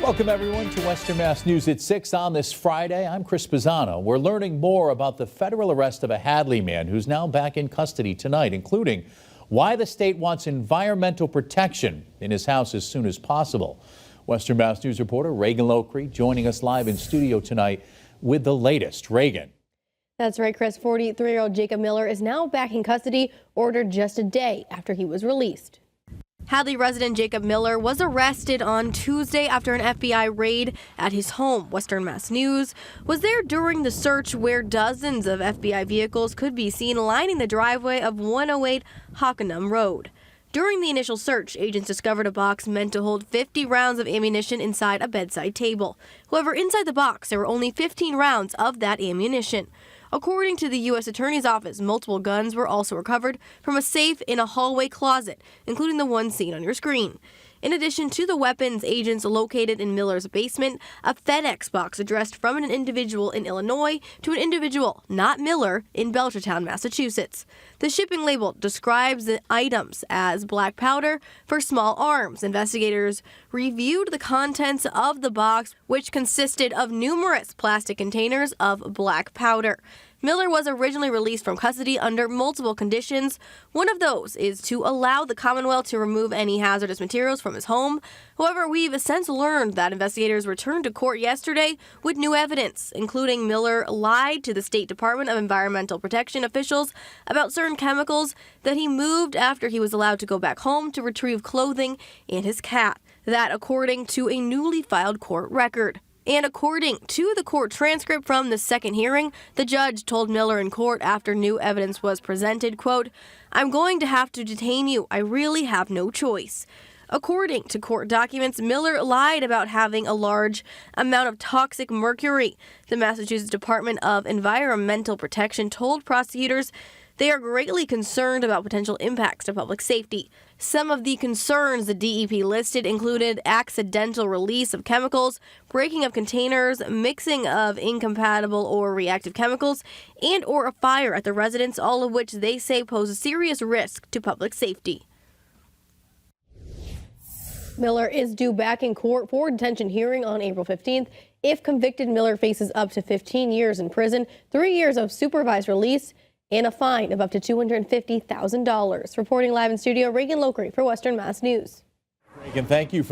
Welcome, everyone, to Western Mass News at 6 on this Friday. I'm Chris Pisano. We're learning more about the federal arrest of a Hadley man who's now back in custody tonight, including why the state wants environmental protection in his house as soon as possible. Western Mass News reporter Reagan Locree joining us live in studio tonight with the latest. Reagan. That's right, Chris. 43-year-old Jacob Miller is now back in custody, ordered just a day after he was released. Hadley resident Jacob Miller was arrested on Tuesday after an FBI raid at his home. Western Mass News was there during the search where dozens of FBI vehicles could be seen lining the driveway of 108 Hockanum Road. During the initial search, agents discovered a box meant to hold 50 rounds of ammunition inside a bedside table. However, inside the box, there were only 15 rounds of that ammunition. According to the U.S. Attorney's Office, multiple guns were also recovered from a safe in a hallway closet, including the one seen on your screen. In addition to the weapons, agents located in Miller's basement a FedEx box addressed from an individual in Illinois to an individual, not Miller, in Belchertown, Massachusetts. The shipping label describes the items as black powder for small arms. Investigators reviewed the contents of the box, which consisted of numerous plastic containers of black powder. Miller was originally released from custody under multiple conditions. One of those is to allow the Commonwealth to remove any hazardous materials from his home. However, we've since learned that investigators returned to court yesterday with new evidence, including Miller lied to the State Department of Environmental Protection officials about certain chemicals that he moved after he was allowed to go back home to retrieve clothing and his cat. That according to a newly filed court record. And according to the court transcript from the second hearing, the judge told Miller in court after new evidence was presented, quote, "I'm going to have to detain you. I really have no choice." According to court documents, Miller lied about having a large amount of toxic mercury. The Massachusetts Department of Environmental Protection told prosecutors they are greatly concerned about potential impacts to public safety. Some of the concerns the DEP listed included accidental release of chemicals, breaking of containers, mixing of incompatible or reactive chemicals, and or a fire at the residence, all of which they say pose a serious risk to public safety. Miller is due back in court for a detention hearing on April 15th. If convicted, Miller faces up to 15 years in prison, 3 years of supervised release, and a fine of up to $250,000. Reporting live in studio, Reagan Locree for Western Mass News. Reagan, thank you for